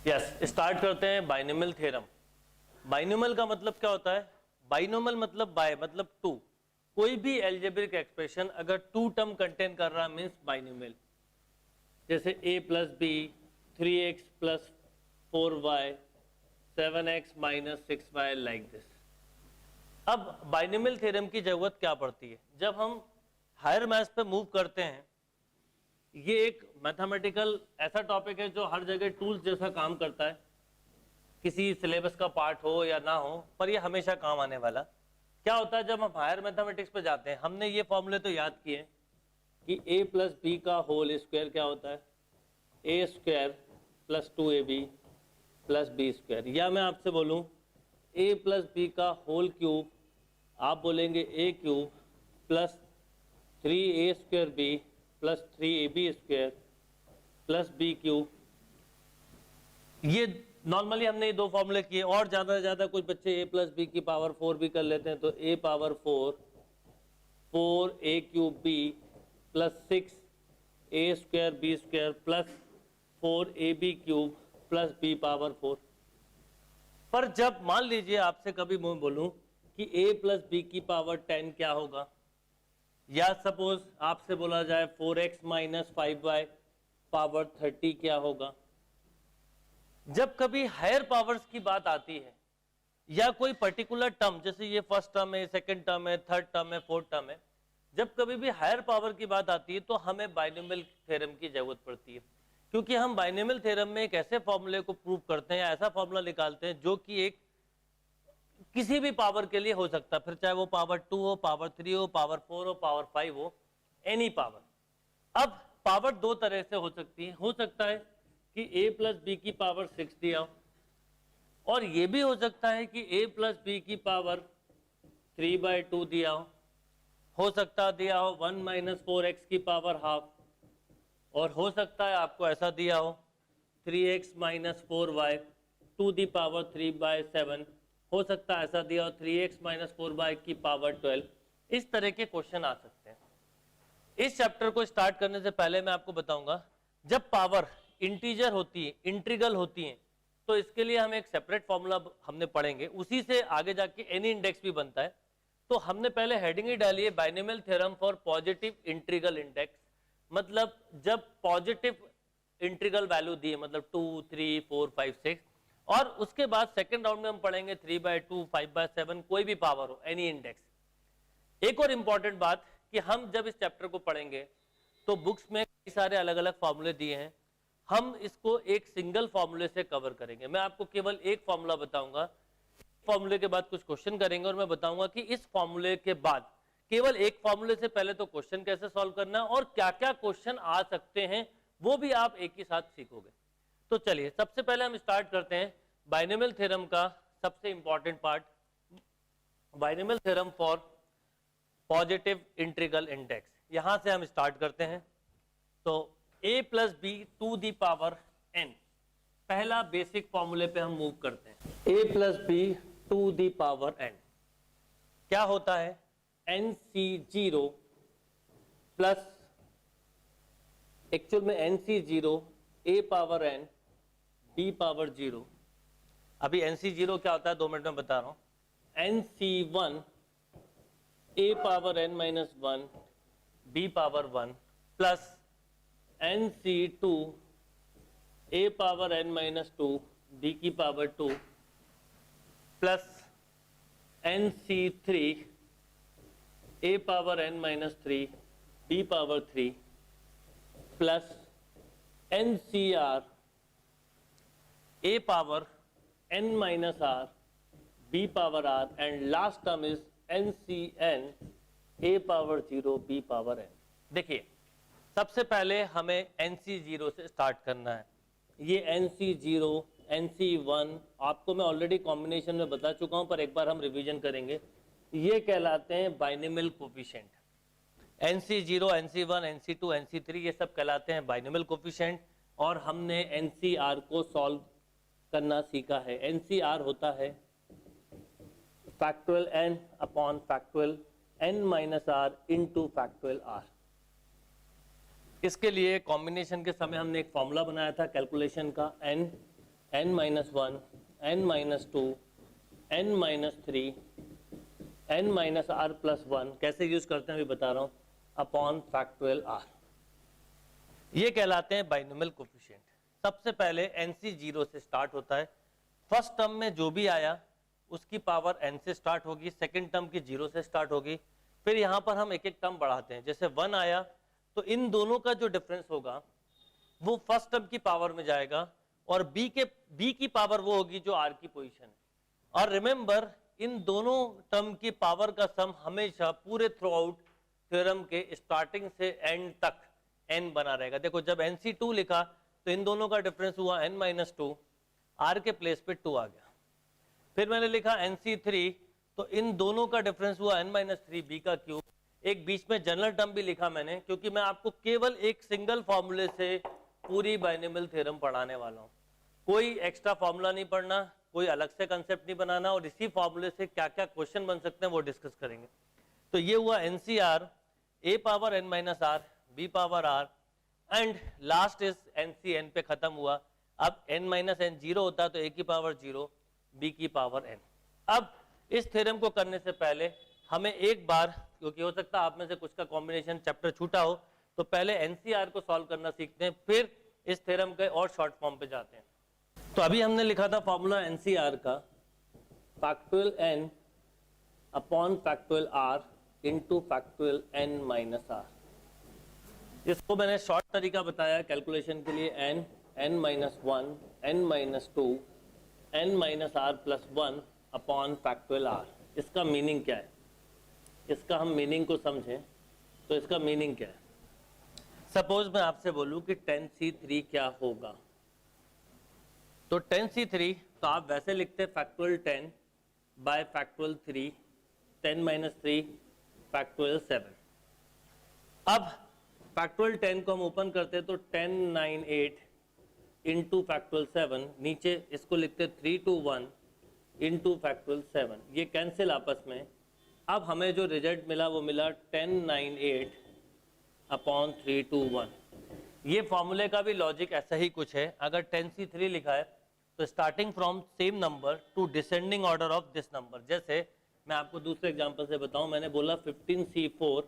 Yes, start करते हैं binomial theorem. Binomial का मतलब क्या होता है? बाइनोमियल मतलब बाय मतलब टू। कोई भी एल्जेब्रिक एक्सप्रेशन अगर टू टर्म कंटेन कर रहा मीन्स बाइनोमियल। जैसे a plus B 3x plus 4y 7x minus 6y like this. अब बाइनोमियल थ्योरम की जरूरत क्या पड़ती है? जब हम हायर मैथ्स पे मूव करते हैं, ये एक मैथमेटिकल ऐसा टॉपिक है जो हर जगह टूल्स जैसा काम करता है, किसी सिलेबस का पार्ट हो या ना हो, पर ये हमेशा काम आने वाला। क्या होता है जब हम हायर मैथमेटिक्स पे जाते हैं, हमने ये फॉर्मूले तो याद किए कि a प्लस बी का होल स्क्वायर क्या होता है? a square plus 2ab plus B square. या मैं आपसे बोलूं a प्लस बी का होल क्यूब, आप बोलेंगे a cube plus 3a square B plus 3ab square plus B cube. ये नॉर्मली हमने ये दो फॉर्मूले किए, और ज्यादा से ज्यादा कुछ बच्चे a प्लस बी की पावर 4 भी कर लेते हैं, तो a power 4 4a cube b plus 6a square B square plus 4ab cube plus b power 4। पर जब मान लीजिए आपसे कभी मैं बोलूं कि a प्लस बी की पावर 10 क्या होगा, या सपोज आपसे बोला जाए 4x माइनस 5y पावर 30 क्या होगा। जब कभी हायर पावर्स की बात आती है या कोई पर्टिकुलर टर्म, जैसे ये फर्स्ट टर्म है, सेकंड टर्म है, थर्ड टर्म है, फोर्थ टर्म है, जब कभी भी हायर पावर की बात आती है तो हमें बाइनोमियल थ्योरम की जरूरत पड़ती है, क्योंकि हम बाइनोमियल थ्योरम में एक ऐसे फॉर्मूले को प्रूव करते हैं, ऐसा फॉर्मूला निकालते हैं जो कि एक किसी भी पावर के लिए हो सकता है, फिर चाहे वो पावर 2 हो, पावर 3 हो, पावर 4 हो, पावर 5 हो, एनी पावर। अब पावर दो तरह से हो सकती है। हो सकता है कि a प्लस बी की पावर 6 दिया हो, और ये भी हो सकता है कि a प्लस बी की पावर 3/2 दिया हो सकता दिया हो 1 माइनस 4x की पावर हाफ, और हो सकता है आपको ऐसा दिया हो 3x minus 4y to the power 3/7, हो सकता है ऐसा दिया हो 3x माइनस 4y की पावर 12। इस तरह के क्वेश्चन आ सकते हैं। इस चैप्टर को स्टार्ट करने से पहले मैं आपको बताऊंगा, जब पावर इंटीजर होती है, इंटीग्रल होती है, तो इसके लिए हम एक सेपरेट फॉर्मूला हमने पढ़ेंगे, उसी से आगे जाके एनी इंडेक्स भी बनता है। तो हमने पहले हेडिंग ही डाली है binomial theorem for positive integral index, मतलब जब पॉजिटिव इंटीग्रल वैल्यू दी है, मतलब 2 3 4 5 6, और उसके बाद सेकंड राउंड में हम पढ़ेंगे 3/2 5/7, कोई भी पावर हो, एनी इंडेक्स। एक और इंपॉर्टेंट बात कि हम जब इस चैप्टर को पढ़ेंगे तो बुक्स में कई सारे अलग अलग फॉर्मूले दिए हैं, हम इसको एक सिंगल फॉर्मूले से कवर करेंगे। मैं आपको केवल एक फॉर्मूला बताऊंगा, फॉर्मूले के बाद कुछ क्वेश्चन करेंगे, और मैं बताऊंगा कि इस फॉर्मूले के बाद केवल एक फॉर्मूले से पहले तो क्वेश्चन कैसे सॉल्व करना और क्या क्या क्वेश्चन आ सकते हैं वो भी आप एक ही साथ सीखोगे। तो चलिए सबसे पहले हम स्टार्ट करते हैं बाइनोमियल थ्योरम का सबसे important part, binomial theorem for positive integral index. यहां से हम स्टार्ट करते हैं। तो a plus B to the power n, पहला बेसिक फॉर्मूले पे हम मूव करते हैं। a plus B to the power n क्या होता है? nc0 प्लस, एक्चुअल में nc0 a power n b power 0। अभी nc0 क्या होता है 2 मिनट में बता रहा हूं। nc1 a power n minus 1 b power 1 plus nc2 a power n minus 2 b की power 2 plus nc3 a power n minus 3 b power 3 plus ncr a power n minus r b power r, and last term is ncn a power 0 b power n। देखिए सबसे पहले हमें nc0 से start करना है। ये nc0 nc1 आपको मैं ऑलरेडी कॉम्बिनेशन में बता चुका हूं, पर एक बार हम रिवीजन करेंगे। ये कहलाते हैं binomial coefficient. nc0 nc1 nc2 nc3 ये सब कहलाते हैं बाइनोमियल कोफिशिएंट, और हमने ncr को सॉल्व करना सीखा है। ncr होता है factorial n upon factorial n minus r into factorial r। इसके लिए कॉम्बिनेशन के समय हमने एक फॉर्मूला बनाया था कैलकुलेशन का, n n minus one, n minus two, n minus three, n minus R plus one, कैसे यूज करते हैं अभी बता रहा हूं, अपॉन फैक्टोरियल आर। ये कहलाते हैं बाइनोमियल कोफिशिएंट। सबसे पहले एनसी जीरो से स्टार्ट होता है, फर्स्ट टर्म में जो भी आया उसकी पावर n से स्टार्ट होगी, सेकंड टर्म की जीरो से स्टार्ट होगी, फिर यहाँ पर हम एक एक टर्म बढ़ाते हैं। जैसे वन आया तो इन दोनों का जो डिफरेंस होगा वो फर्स्ट टर्म की पावर में जाएगा, और b की पावर वो होगी जो r की पोजीशन है। और रिमेंबर इन दोनों टर्म की पावर का सम हमेशा पूरे थ्रू आउट थ्योरम के स्टार्टिंग से एंड तक n बना रहेगा। देखो जब nc2 लिखा तो इन दोनों का डिफरेंस हुआ n माइनस टू, r के प्लेस पे 2 आ गया। फिर मैंने लिखा nc3 तो इन दोनों का डिफरेंस हुआ n माइनस थ्री, b का क्यूब। एक बीच में जनरल टर्म भी लिखा मैंने, क्योंकि मैं आपको केवल एक सिंगल फॉर्मूले से पूरी बाइनोमियल थ्योरम पढ़ाने वाला हूँ। कोई एक्स्ट्रा फॉर्मूला नहीं पढ़ना, कोई अलग से कंसेप्ट नहीं बनाना, और इसी फॉर्मूले से क्या क्या क्वेश्चन बन सकते हैं वो डिस्कस करेंगे। तो ये हुआ NCR, a power n minus आर, b power r, and last is NC, n पे खत्म हुआ। अब n माइनस एन जीरो होता है तो a की पावर जीरो, b की पावर n। अब इस थ्योरम को करने से पहले हमें एक बार, क्योंकि हो सकता है आप में से कुछ का कॉम्बिनेशन चैप्टर छूटा हो, तो पहले NCR को सॉल्व करना सीखते हैं, फिर इस थ्योरम के और शॉर्ट फॉर्म पे जाते हैं। तो अभी हमने लिखा था फॉर्मूला NCR का, factorial n upon factorial r into factorial n minus r। इसको मैंने शॉर्ट तरीका बताया कैलकुलेशन के लिए, n minus one, n minus two, n minus R plus one upon factorial r। इसका मीनिंग क्या है, इसका हम मीनिंग को समझें तो इसका मीनिंग क्या है। सपोज मैं आपसे बोलूं कि 10c3 क्या होगा, तो 10c3 तो आप वैसे लिखते हैं factorial 10 bye factorial 3, 10 minus three factorial 7। अब फैक्टोरियल 10 को हम ओपन करते हैं तो 1098 इंटू फैक्टोरियल 7, नीचे इसको लिखते 321 इंटू फैक्टोरियल 7, ये कैंसिल आपस में। अब हमें जो रिजल्ट मिला वो मिला 1098 अपॉन 321। ये फॉर्मूले का भी लॉजिक ऐसा ही कुछ है। अगर 10c3 लिखा है तो starting from same number two descending order of this number. जैसे मैं आपको दूसरे एग्जांपल से बताऊं, मैंने बोला 15c4,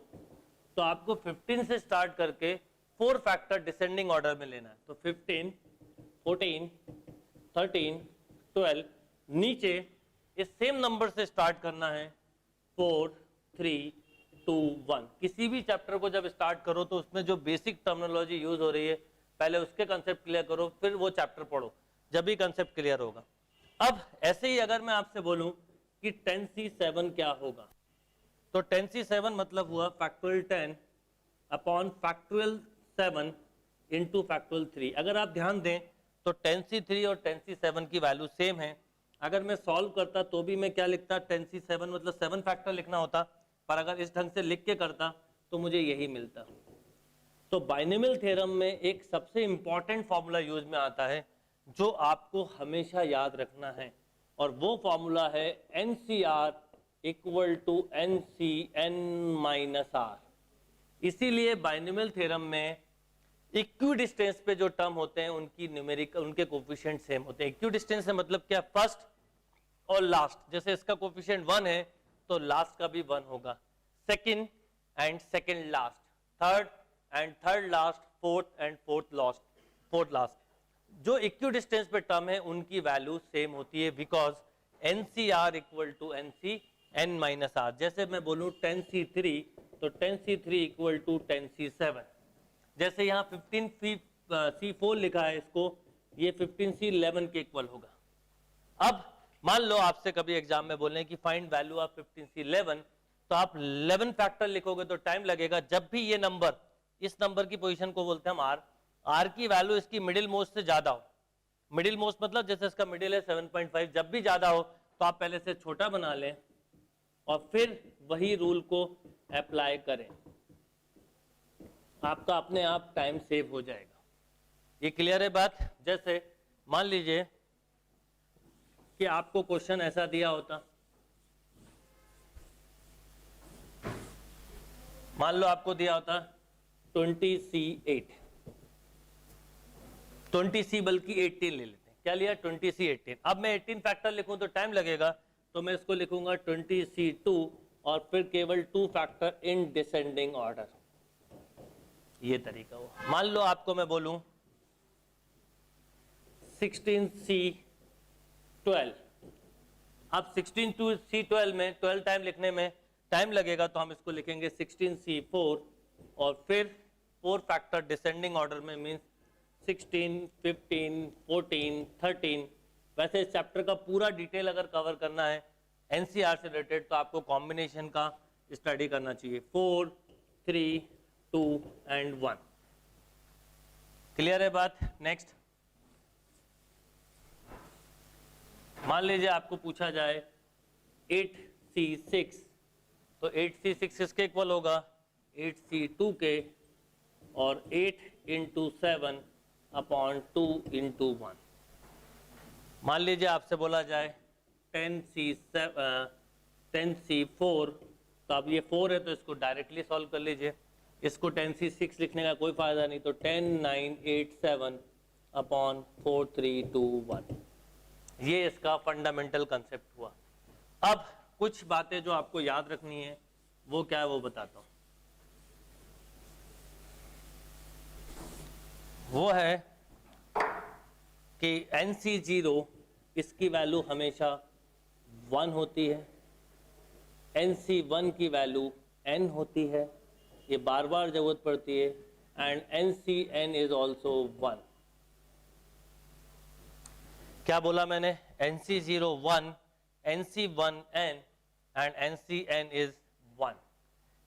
तो आपको 15 से स्टार्ट करके 4 फैक्टर डिसेंडिंग ऑर्डर में लेना है। तो 15, 14, 13, 12, नीचे इस सेम नंबर से स्टार्ट करना है 4, 3, 2, 1। किसी भी चैप्टर को जब स्टार्ट करो तो उसमें जो बेसिक टर्मिनोलॉजी यूज हो रही है पहले उसके कंसेप्ट क्लियर करो, फिर वो चैप्टर पढ़ो, जब भी कंसेप्ट क्लियर होगा। अब ऐसे ही अगर मैं आपसे बोलूं कि 10c7 क्या होगा, तो 10c7 मतलब हुआ factorial 10 upon factorial 7 into factorial 3। अगर आप ध्यान दें तो 10c3 और 10c7 की वैल्यू सेम है। अगर मैं सॉल्व करता तो भी मैं क्या लिखता, 10c7 मतलब 7 फैक्टर लिखना होता, पर अगर इस ढंग से लिख के करता तो मुझे यही मिलता। तो बाइनोमियल थ्योरम में एक सबसे इंपॉर्टेंट फॉर्मूला यूज में आता है जो आपको हमेशा याद रखना है, और वो फॉर्मूला है NCR equal to NCN minus R। इसीलिए बाइनोमियल थ्योरम में इक्विडिस्टेंस पे जो टर्म होते हैं उनकी न्यूमेरिकल, उनके कोफिशिएंट सेम होते हैं। इक्विडिस्टेंस से मतलब क्या, फर्स्ट और लास्ट, जैसे इसका कोफिशिएंट 1 है तो लास्ट का भी 1 होगा, second and second last, third and third last, fourth and fourth last. जो इक्विडिस्टेंस पे टर्म है उनकी वैल्यू सेम होती है, because NCR equal to NCN minus R। जैसे मैं बोलूं 10c3 तो 10c3 इक्वल टू 10c7। जैसे यहाँ 15c4 लिखा है, इसको ये 15c11 के इक्वल होगा। अब मान लो आपसे कभी एग्जाम में बोले कि फाइंड वैल्यू ऑफ 15c11, तो आप 11 फैक्टर लिखोगे तो टाइम लगेगा। जब भी ये नंबर, इस नंबर की पोजीशन को बोलते हैं हम R की वैल्यू इसकी मिडिल मोस्ट से ज्यादा हो, मिडिल मोस्ट मतलब जैसे इसका मिडिल है 7.5, जब भी ज्यादा हो तो आप पहले से छोटा बना लें और फिर वही रूल को अप्लाई करें, आपका अपने आप टाइम सेव हो जाएगा। ये क्लियर है बात। जैसे मान लीजिए कि आपको क्वेश्चन ऐसा दिया होता, मान लो आपको दिया होता 20c8, 20c बल्कि 18 ले लेते हैं, क्या लिया 20C18। अब मैं 18 फैक्टर लिखूं तो टाइम लगेगा, तो मैं इसको लिखूंगा 20C2 और फिर केवल 2 फैक्टर इन डिसेंडिंग ऑर्डर। ये तरीका हुआ। मान लो आपको मैं बोलूं 16C12, अब 16C12 में 12 टाइम लिखने में टाइम लगेगा, तो हम इसको लिखेंगे 16C4 और फिर 4 फैक्टर डिसेंडिंग ऑर्डर में, मीन्स 16, 15, 14, 13। वैसे इस चैप्टर का पूरा डिटेल अगर कवर करना है एनसीआर से रिलेटेड तो आपको कॉम्बिनेशन का स्टडी करना चाहिए, 4, 3, 2 एंड 1। क्लियर है बात? नेक्स्ट, मान लीजिए आपको पूछा जाए 8C6, तो 8C6 किसके इक्वल होगा? 8C2 के, और 8 इंटू 7 अपॉन 2 इंटू 1। मान लीजिए आपसे बोला जाए 10C4, तो अब ये 4 है तो इसको डायरेक्टली सॉल्व कर लीजिए। इसको 10C6 लिखने का कोई फायदा नहीं, तो 10, 9, 8, 7 अपॉन 4, 3, 2, 1। ये इसका फंडामेंटल कंसेप्ट हुआ। अब कुछ बातें जो आपको याद रखनी है वो क्या है वो बताता हूं। वो है कि NC0 इसकी वैल्यू हमेशा 1 होती है, NC1 की वैल्यू n होती है, ये बार बार जरूरत पड़ती है, एंड NCn इज ऑल्सो 1। क्या बोला मैंने? NC0 1, NC1 n and NCn is 1।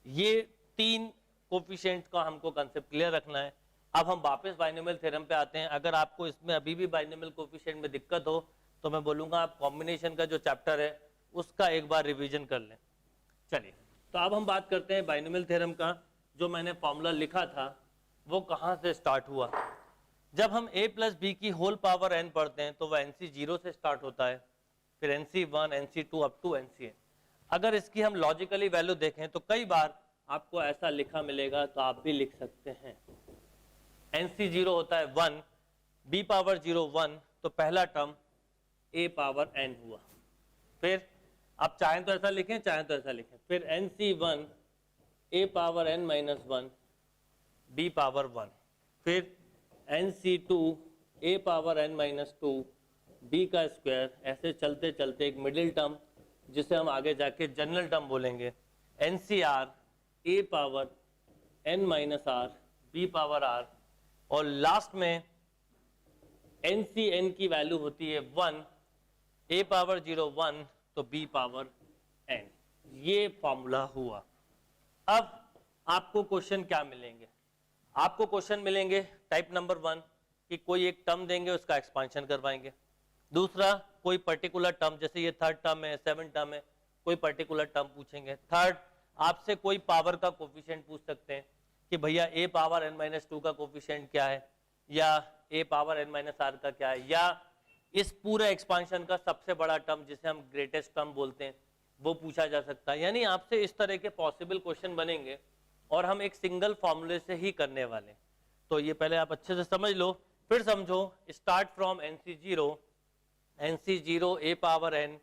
ये 3 कोफिशिएंट का हमको कंसेप्ट क्लियर रखना है। अब हम वापस बाइनोमियल थ्योरम पे आते हैं। अगर आपको इसमें अभी भी बाइनोमियल कोफिशिएंट में दिक्कत हो तो मैं बोलूंगा आप कॉम्बिनेशन का जो चैप्टर है उसका एक बार रिवीजन कर लें। चलिए, तो अब हम बात करते हैं बाइनोमियल थ्योरम का। जो मैंने फॉर्मूला लिखा था वो कहाँ से स्टार्ट हुआ? जब हम a प्लस बी की होल पावर n पढ़ते हैं तो वह NC0 से स्टार्ट होता है, फिर NC1, NC2 up to NCn। अगर इसकी हम लॉजिकली वैल्यू देखें तो कई बार आपको ऐसा लिखा मिलेगा, तो आप भी लिख सकते हैं। NC0 होता है 1, b पावर 0 1, तो पहला टर्म a पावर n हुआ। फिर आप चाहें तो ऐसा लिखें, चाहें तो ऐसा लिखें। फिर NC1 a power n minus 1, b power 1। फिर NC2 a power n minus 2, b का स्क्वायर। ऐसे चलते चलते एक मिडिल टर्म जिसे हम आगे जाके जनरल टर्म बोलेंगे, NCR a power n minus r, b power r। और लास्ट में NCn की वैल्यू होती है 1, a पावर 0 1, तो b पावर n। ये फॉर्मूला हुआ। अब आपको क्वेश्चन क्या मिलेंगे? आपको क्वेश्चन मिलेंगे टाइप नंबर 1 कि कोई एक टर्म देंगे उसका एक्सपांशन करवाएंगे। दूसरा, कोई पर्टिकुलर टर्म, जैसे ये थर्ड टर्म है, 7 टर्म है, कोई पर्टिकुलर टर्म पूछेंगे। थर्ड, आपसे कोई पावर का कोफिशिएंट पूछ सकते हैं कि भैया a पावर n माइनस 2 का कोफिशिएंट क्या है, या a power n minus r का क्या है, या इस पूरे एक्सपांशन का सबसे बड़ा टर्म जिसे हम ग्रेटेस्ट टर्म बोलते हैं वो पूछा जा सकता है। यानी आपसे इस तरह के पॉसिबल क्वेश्चन बनेंगे और हम एक सिंगल फॉर्मूले से ही करने वाले। तो ये पहले आप अच्छे से समझ लो, फिर समझो। Start from NC0, NC0 a power n,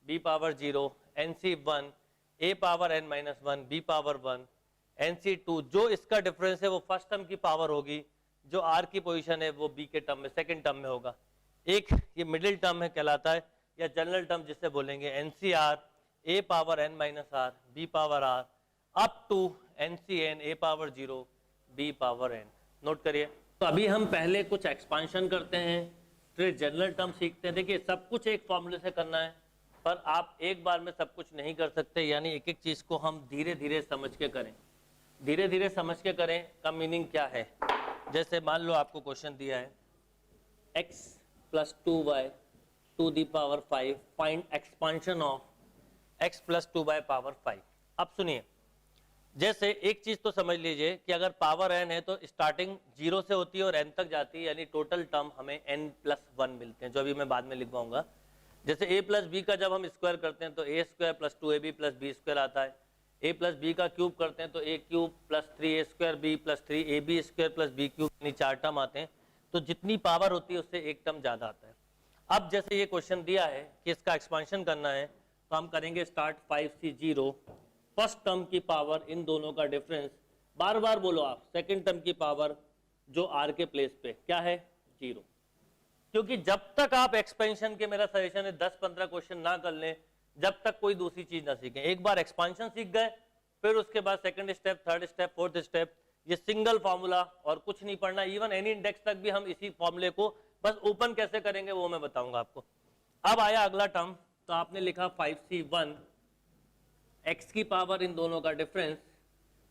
b power 0, NC1 a power n minus 1, b power 1, NC2 जो इसका डिफरेंस है वो फर्स्ट टर्म की पावर होगी, जो r की पोजीशन है वो b के टर्म में, सेकंड टर्म में होगा। एक ये मिडिल टर्म है कहलाता है, या जनरल टर्म जिसे बोलेंगे NCR a power n minus r, b power r up to NCn a power 0, b power n। Note करिए। तो अभी हम पहले कुछ एक्सपांशन करते हैं, फिर जनरल टर्म सीखते हैं। देखिए, सब कुछ एक फॉर्मूले से करना है, पर आप एक बार में सब कुछ नहीं कर सकते, यानी एक एक चीज को हम धीरे धीरे समझ के करें। धीरे धीरे समझ के करें का मीनिंग क्या है? जैसे मान लो आपको क्वेश्चन दिया है x plus 2y to the power 5, find expansion of x plus 2y power 5। अब सुनिए, जैसे एक चीज तो समझ लीजिए कि अगर पावर n है तो स्टार्टिंग 0 से होती है और n तक जाती है, यानी टोटल टर्म हमें n प्लस 1 मिलते हैं, जो अभी मैं बाद में लिखवाऊंगा। जैसे a प्लस बी का जब हम स्क्वायर करते हैं तो a square plus 2ab plus B square आता है। a प्लस बी का क्यूब करते हैं तो a cube plus 3a square b plus 3ab square plus b cube, यानी 4 टर्म आते हैं। तो जितनी पावर होती है उससे एक टर्म ज्यादा आता है। अब जैसे ये क्वेश्चन दिया है कि इसका एक्सपांशन करना है, तो हम करेंगे स्टार्ट 5c0 फर्स्ट टर्म की पावर इन दोनों का डिफरेंस, बार बार बोलो आप, सेकंड टर्म की पावर जो r के प्लेस पे क्या है 0, क्योंकि जब तक आप एक्सपेंशन के, मेरा सजेशन है 10-15 क्वेश्चन ना कर लें जब तक कोई दूसरी चीज ना सीखें। एक बार एक्सपांशन सीख गए, फिर उसके बाद second step, third step, fourth step, ये सिंगल फॉर्मूला और कुछ नहीं पढ़ना। इवन एनी इंडेक्स तक भी हम इसी फॉर्मूले को बस ओपन कैसे करेंगे वो मैं बताऊंगा आपको। अब आया अगला टर्म, तो आपने लिखा 5c1 x की पावर इन दोनों का डिफरेंस,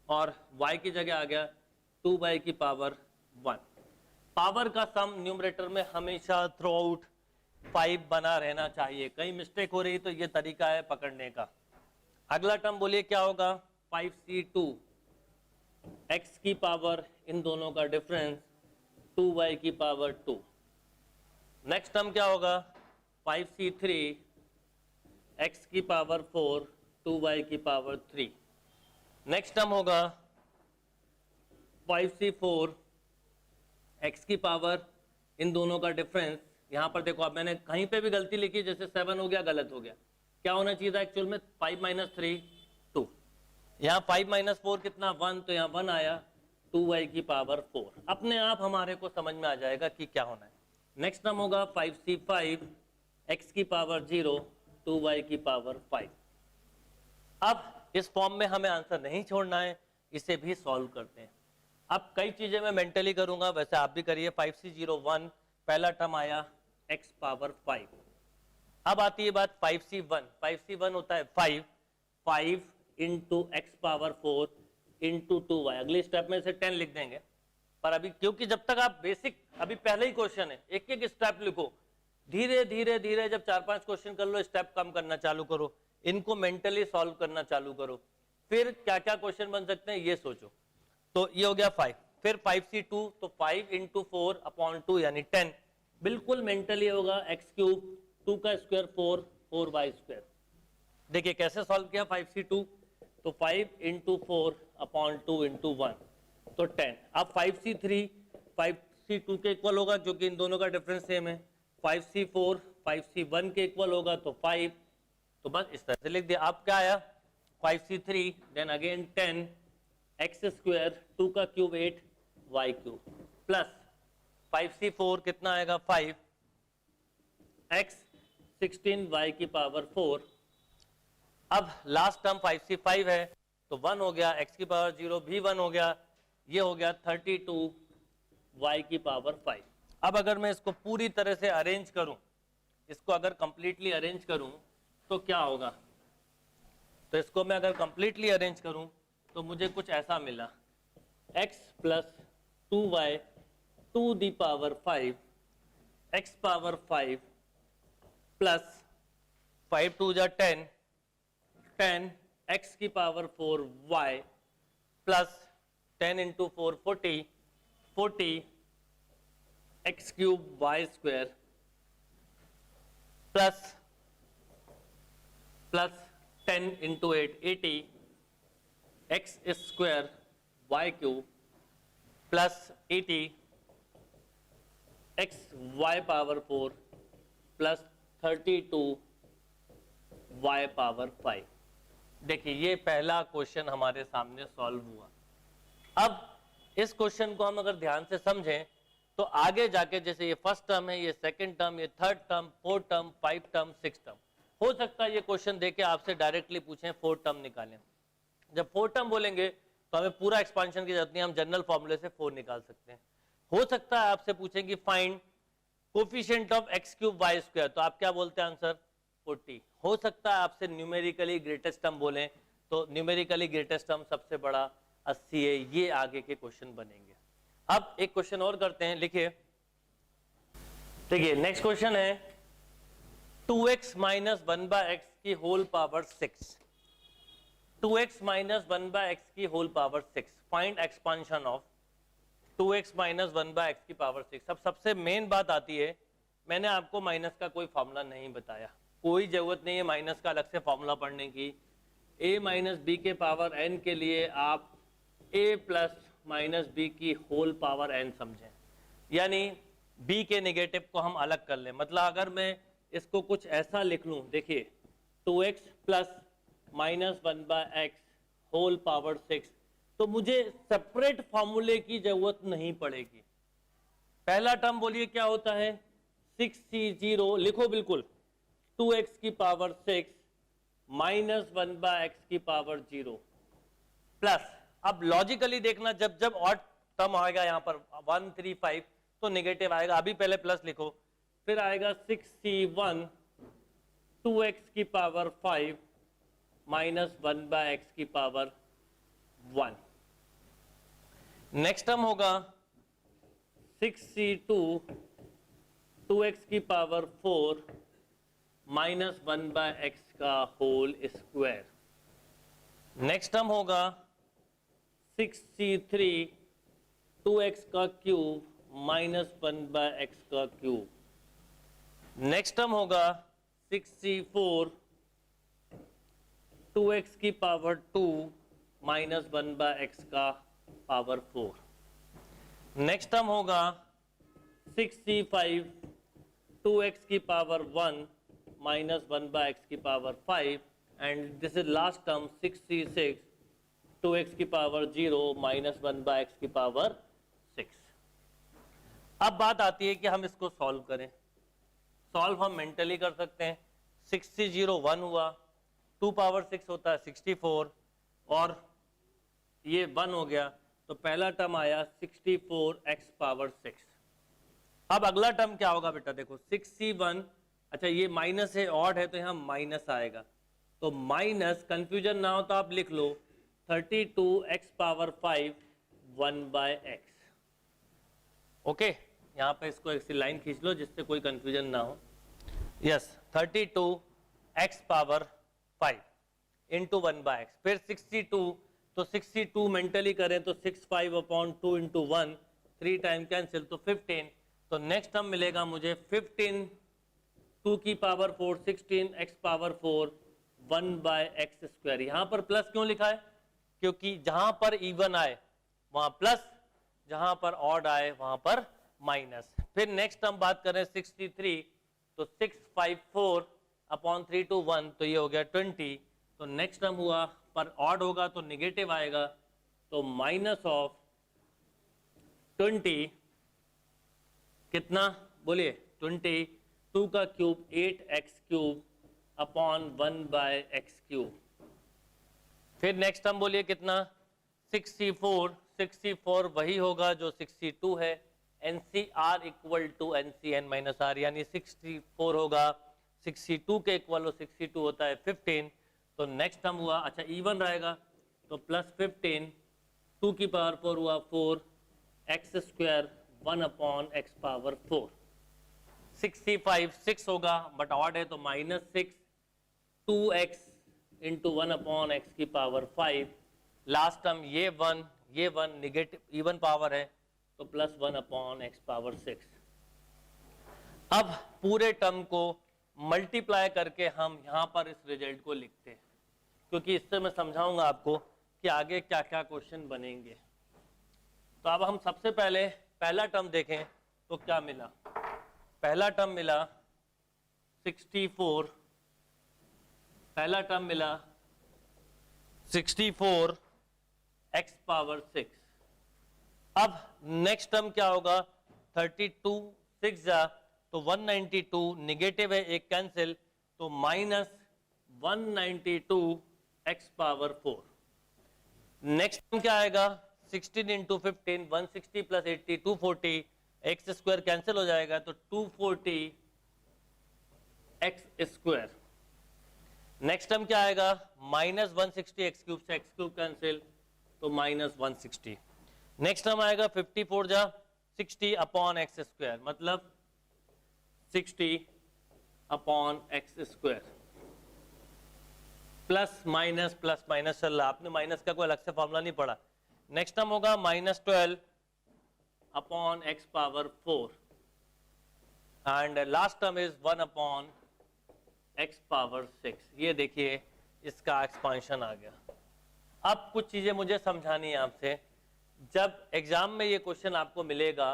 और y की जगह आ गया 2y की पावर 1। पावर का सम न्यूमरेटर में हमेशा थ्रू आउट 5 बना रहना चाहिए, कहीं मिस्टेक हो रही तो ये तरीका है पकड़ने का। अगला टर्म बोलिए क्या होगा, 5c2 x की पावर इन दोनों का डिफरेंस 2y की पावर 2। नेक्स्ट टर्म क्या होगा, 5c3 x की पावर 4 2y की पावर 3। नेक्स्ट टर्म होगा 5c4 x की पावर इन दोनों का डिफरेंस, यहां पर देखो अब मैंने कहीं पे भी गलती लिखी, जैसे 7 हो गया, गलत हो गया, क्या होना चाहिए था एक्चुअल में 5 - 3 2, यहाँ 5 - 4 कितना 1, तो यहाँ 1 आया 2y की पावर 4। अपने आप हमारे को समझ में आ जाएगा कि क्या होना है। नेक्स्ट टर्म होगा 5c5 x की पावर 0 2y की पावर 5। अब इस फॉर्म में हमें आंसर नहीं छोड़ना है, इसे भी सॉल्व करते हैं। अब कई चीजें मैं मेंटली करूंगा, वैसे आप भी करिए। 5c01 पहला टर्म आया x पावर 5। अब आती है बात 5c1, 5c1 होता है 5 into x power 4 into 2y। अगले स्टेप में से 10 लिख देंगे, पर अभी क्योंकि जब तक आप बेसिक, अभी पहले ही क्वेश्चन है, एक एक स्टेप लिखो, धीरे धीरे धीरे जब 4-5 क्वेश्चन कर लो, स्टेप कम करना चालू करो, इनको मेंटली सॉल्व करना चालू करो, फिर क्या क्या क्वेश्चन बन सकते हैं ये सोचो। तो ये हो गया 5, फिर 5c2 तो 5 इंटू 4 अपॉन 2 यानी 10, बिल्कुल मेंटली होगा एक्स क्यूब 2 का स्क्वायर 4 4y स्क्वायर। देखिए कैसे सॉल्व किया 5c2, तो 5 इंटू 4 अपॉन 2 इंटू 1 तो 10। अब 5c3 5c2 के इक्वल होगा, जो कि इन दोनों का डिफरेंस सेम है। 5c4 5c1 के इक्वल होगा तो 5, तो बस इस तरह से लिख दिया। अब क्या आया 5c3 then again 10 x square 2 का cube 8 y cube plus 5c4 कितना आएगा 5 x 16 y की पावर 4। अब लास्ट टर्म 5c5 है तो 1 हो गया, x की पावर 0 भी 1 हो गया, ये हो गया 32 y की पावर 5। अब अगर मैं इसको पूरी तरह से अरेंज करूं, इसको अगर कंप्लीटली अरेंज करूं तो क्या होगा, तो इसको मैं अगर कंप्लीटली अरेंज करूं तो मुझे कुछ ऐसा मिला, x plus 2y to the power 5 x power 5 plus 5 2 जा 10 10 x की power 4 y plus 10 into 4 40 40 x cube y square plus 10 into 8 80 x square y cube plus 80 x y power 4 plus 32 y power 5। देखिए ये पहला question हमारे सामने solve हुआ। अब इस क्वेश्चन को हम अगर ध्यान से समझें तो आगे जाके जैसे ये फर्स्ट टर्म है, ये सेकंड टर्म, ये third term, fourth term, 5 term, 6 term, हो सकता है ये क्वेश्चन देके आपसे डायरेक्टली पूछें 4 टर्म निकालें। जब 4 टर्म बोलेंगे तो हमें पूरा एक्सपांशन की जरूरत नहीं, हम जनरल फॉर्मूले से 4 निकाल सकते हैं। हो सकता है आपसे पूछेंगे find coefficient of x cube y square, तो आप क्या बोलते हैं आंसर 40। हो सकता है आपसे न्यूमेरिकली ग्रेटेस्ट टर्म बोलें, तो न्यूमेरिकली ग्रेटेस्ट टर्म सबसे बड़ा 80 है। ये आगे के क्वेश्चन बनेंगे। अब एक क्वेश्चन और करते हैं, लिखिए। देखिए नेक्स्ट क्वेश्चन है 2x माइनस 1/x की whole power 6, 2x minus 1/x की whole power 6, find expansion of 2x minus 1/x की पावर 6। अब सबसे मेन बात आती है, मैंने आपको माइनस का कोई फॉर्मूला नहीं बताया, कोई जरूरत नहीं है माइनस का अलग से फॉर्मूला पढ़ने की। a माइनस बी के पावर n के लिए आप a प्लस माइनस बी की होल पावर n समझें, यानी b के नेगेटिव को हम अलग कर लें, मतलब अगर मैं इसको कुछ ऐसा लिख लूं, देखिए 2x plus minus 1/x whole power 6, तो मुझे सेपरेट फॉर्मूले की जरूरत नहीं पड़ेगी। पहला टर्म बोलिए क्या होता है, 6c0 लिखो बिल्कुल, 2x की पावर 6 माइनस 1/x की पावर 0 प्लस, अब लॉजिकली देखना, जब जब ऑड टर्म आएगा यहाँ पर 1 3 5 तो नेगेटिव आएगा, अभी पहले प्लस लिखो, फिर आएगा 6c1 2x की पावर 5 माइनस 1/x की पावर 1। नेक्स्ट टर्म होगा 6c2 2x की पावर 4 माइनस 1/x का होल स्क्वायर। नेक्स्ट टर्म होगा 6c3 2x का क्यूब माइनस 1/x का क्यूब। नेक्स्ट टर्म होगा 6c4 2x की पावर 2 माइनस 1/x का पावर 4। नेक्स्ट टर्म होगा 6c5 2x की पावर 1 माइनस 1/x की power 5, and this is last term 6c6 2x की पावर 0 माइनस 1/x की पावर 6। अब बात आती है कि हम इसको सॉल्व करें। सॉल्व हम मेंटली कर सकते हैं। 6c0 1 हुआ, 2 पावर 6 होता है 64, और ये 1 हो गया, तो पहला टर्म आया 64x पावर 6। अब अगला टर्म क्या होगा बेटा, देखो 6c1, अच्छा ये माइनस है, ऑड है, तो यहाँ माइनस आएगा, तो माइनस, कंफ्यूजन ना हो तो आप लिख लो 32x पावर 5 1/x। ओके, यहाँ पे इसको एक लाइन खींच लो जिससे कोई कंफ्यूजन ना हो। Yes, 32x power 5 into 1/x, फिर 62, तो 62 मेंटली करें तो 65/2 इंटू 1, 3 टाइम कैंसिल, तो 15, तो नेक्स्ट टर्म मिलेगा मुझे 15 2 की power 4 16x power 4 1/x square. यहाँ पर प्लस क्यों लिखा है, क्योंकि जहां पर इवन आए वहां प्लस, जहां पर ऑड आए वहां पर माइनस। फिर नेक्स्ट टर्म बात करें 63, तो 654/3 to 1, तो ये हो गया 20, तो नेक्स्ट टर्म हुआ, पर ऑड होगा तो नेगेटिव आएगा, तो माइनस ऑफ 20 कितना बोलिए, 20 2 का cube 8x cube upon 1/x cube. फिर नेक्स्ट टर्म बोलिए कितना, 64 वही होगा जो 62 है, NCR equal to NCN minus R, यानी 64 होगा 62 के इक्वल, और 62 होता है 15, तो नेक्स्ट टर्म हुआ, अच्छा इवन रहेगा, तो प्लस 15 2 की पावर 4 हुआ 4 x स्क्वायर 1/x पावर 4। 65 6 होगा, बट ऑड है तो माइनस 6 2x इंटू 1/x की पावर 5। लास्ट टर्म ये 1 निगेटिव इवन पावर है, तो प्लस 1/x पावर 6। अब पूरे टर्म को मल्टीप्लाई करके हम यहाँ पर इस रिजल्ट को लिखते हैं, क्योंकि इससे मैं समझाऊंगा आपको कि आगे क्या क्या क्वेश्चन बनेंगे। तो अब हम सबसे पहले पहला टर्म देखें तो क्या मिला। पहला टर्म मिला 64, पहला टर्म मिला 64 x पावर 6। अब नेक्स्ट टर्म क्या होगा, 32 6 जा तो 192, निगेटिव है एक कैंसिल, तो minus 192 x power 4। Next term क्या आएगा, 16 into 15 160 plus 80 240, x square cancel हो जाएगा, तो 240 एक्स स्क्वायर। नेक्स्ट टर्म क्या आएगा, माइनस 160 एक्स क्यूब से एक्स क्यूब कैंसिल, तो माइनस 160। नेक्स्ट टर्म आएगा 54 जा 60 अपॉन एक्स स्क्वायर, मतलब 60 upon x square, plus minus चल रहा, आपने माइनस का कोई अलग से फॉर्मूला नहीं पढ़ा। नेक्स्ट टर्म होगा minus 12 upon x power 4, and last term is 1 upon x power 6। ये देखिए इसका एक्सपांशन आ गया। अब कुछ चीजें मुझे समझानी है आपसे। जब एग्जाम में ये क्वेश्चन आपको मिलेगा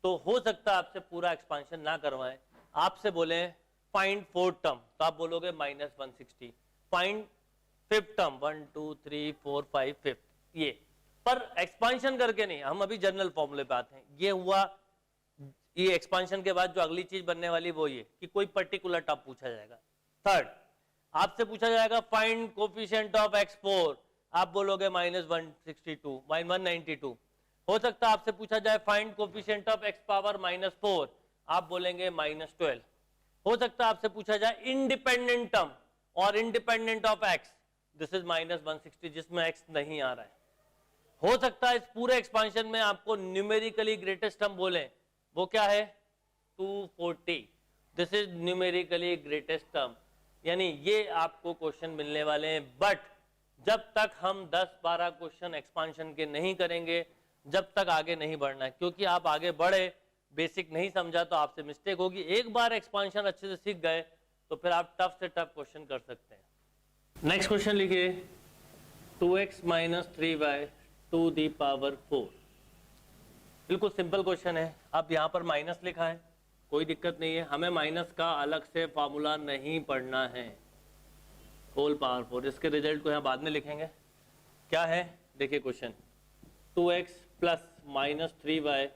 तो हो सकता है आपसे पूरा एक्सपांशन ना करवाएं, आपसे बोले फाइंड फोर्थ टर्म, तो आप बोलोगे -160, फाइंड फिफ्थ टर्म 1 2 3 4 5 फिफ्थ, ये पर एक्सपांशन करके नहीं, हम अभी जनरल फॉर्मूले पे आते हैं। ये हुआ, ये एक्सपांशन के बाद जो अगली चीज बनने वाली वो ये कि कोई पर्टिकुलर टर्म पूछा जाएगा। थर्ड, आपसे पूछा जाएगा फाइंड कोफिशिएंट ऑफ x4, आप बोलोगे -162 192। हो सकता है आपसे पूछा जाए find coefficient of x power -4, आप बोलेंगे -12। हो सकता है आपसे पूछा जाए इंडिपेंडेंट टर्म और independent of x, this is -160 जिसमें x नहीं आ रहा है। हो सकता है इस पूरे एक्सपांशन में आपको न्यूमेरिकली ग्रेटेस्ट टर्म बोले, वो क्या है 240, this is numerically greatest term, यानी ये आपको क्वेश्चन मिलने वाले हैं। बट जब तक हम 10-12 क्वेश्चन एक्सपांशन के नहीं करेंगे, जब तक आगे नहीं बढ़ना है, क्योंकि आप आगे बढ़े बेसिक नहीं समझा तो आपसे मिस्टेक होगी। एक बार एक्सपांशन अच्छे से सीख गए तो फिर आप टफ से टफ क्वेश्चन कर सकते हैं। नेक्स्ट क्वेश्चन लिखिए 2x - 3y to the power 4, बिल्कुल सिंपल क्वेश्चन है। अब यहाँ पर माइनस लिखा है, कोई दिक्कत नहीं है, हमें माइनस का अलग से फार्मूला नहीं पढ़ना है, होल पावर 4, इसके रिजल्ट को यहाँ बाद में लिखेंगे। क्या है देखिए question, 2x + -3y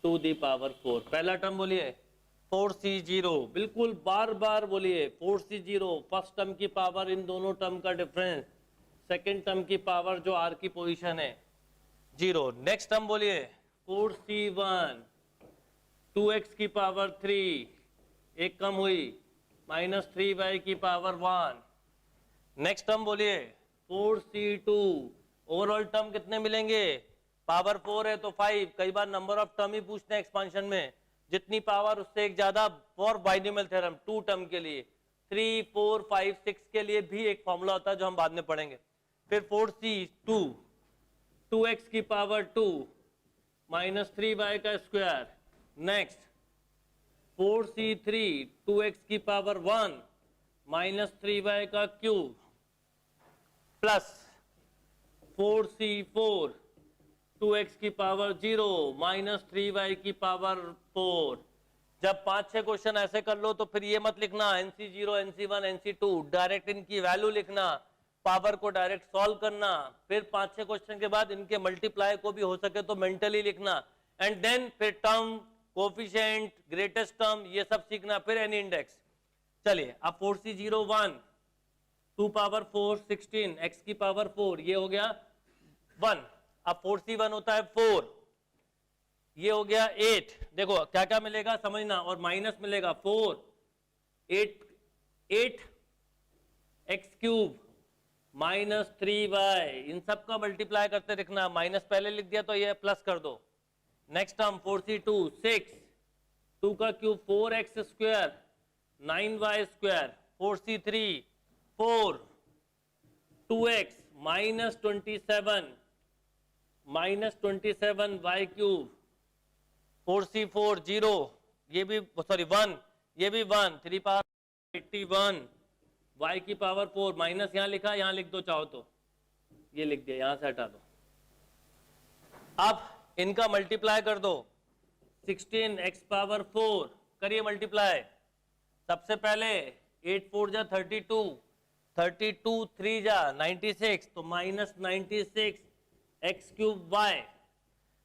to the power 4, पहला टर्म बोलिए 4c0, बिल्कुल बार बार बोलिए 4c0, फर्स्ट टर्म की पावर इन दोनों टर्म का डिफरेंस, सेकेंड टर्म की पावर जो r की पोजीशन है 0। नेक्स्ट टर्म बोलिए 4c1, 2x की पावर 3, एक कम हुई, -3y की पावर 1। नेक्स्ट टर्म बोलिए 4c2, ओवरऑल टर्म कितने मिलेंगे, पावर 4 है तो 5, कई बार नंबर ऑफ टर्म ही पूछते हैं एक्सपांशन में, जितनी पावर उससे एक ज्यादा, फॉर बाइनोमियल थ्योरम 2 टर्म के लिए, 3 4 5 6 के लिए भी एक फॉर्मूला होता है जो हम बाद में पढ़ेंगे। फिर 4c2, 2x की पावर 2 -3y का स्क्वायर, नेक्स्ट 4c3, 2x की पावर 1 -3y का क्यूब, प्लस 4c4, 2x की पावर 0 -3y की पावर 4। जब 5-6 क्वेश्चन ऐसे कर लो तो फिर ये मत लिखना NC0 NC1 NC2, डायरेक्ट इनकी वैल्यू लिखना, पावर को डायरेक्ट सॉल्व करना, फिर 5-6 क्वेश्चन के बाद इनके मल्टीप्लाई को भी हो सके तो मेंटली लिखना, एंड देन फिर टर्म, कोफिशिएंट, ग्रेटेस्ट टर्म, ये सब सीखना, फिर एनी इंडेक्स। चलिए अब 4c01, 2 पावर 4 16, x की पावर 4, ये हो गया 1। अब 4c1 होता है 4, ये हो गया 8। देखो क्या क्या मिलेगा समझना, और माइनस मिलेगा 4 8 x क्यूब -3y, इन सब का मल्टीप्लाई करते लिखना, माइनस पहले लिख दिया तो ये प्लस कर दो। नेक्स्ट टर्म 4c2 6, 2 का cube 4x square 9y square, 4c3 4, 2x -27 y cube, 4c4 0, ये भी सॉरी 1, ये भी 1, 3 पावर 81 y की पावर 4, माइनस यहाँ लिखा, यहाँ लिख दो चाहो तो, ये लिख दिया, यहां से हटा दो। अब इनका मल्टीप्लाई कर दो, 16 x पावर 4, करिए मल्टीप्लाई। सबसे पहले 8 4 जा 32, 32 3 जा 96, तो -96 x क्यूब y।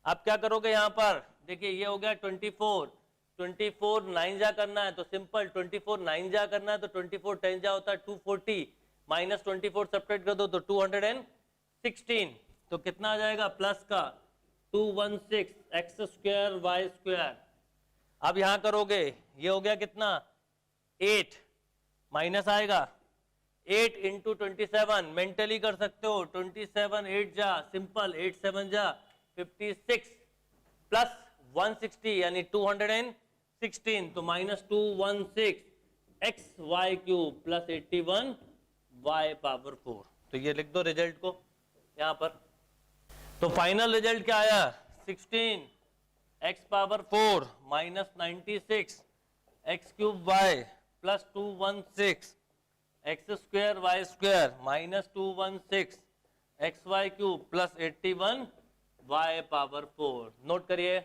अब क्या करोगे यहाँ पर, देखिए ये हो गया 24 9 जा करना है तो सिंपल, 24 9 जा करना है तो 24 10 जा होता है 240, -24 सब्ट्रैक्ट कर दो तो 216, तो कितना आ जाएगा प्लस का 216 x स्क्वायर y स्क्वायर। अब यहां करोगे, ये हो गया कितना 8, माइनस आएगा 8 इंटू 27, मेंटली कर सकते हो, 27 8 जा सिंपल, 8 7 जा 56 प्लस 160 यानी 216, तो -216 x y cube plus 81 y power 4। तो ये लिख दो रिजल्ट को यहां पर। तो फाइनल रिजल्ट क्या आया, 16 x power 4 -96 x cube y plus 216 x square y square -216 xy cube plus 81 y power 4। Note करिए।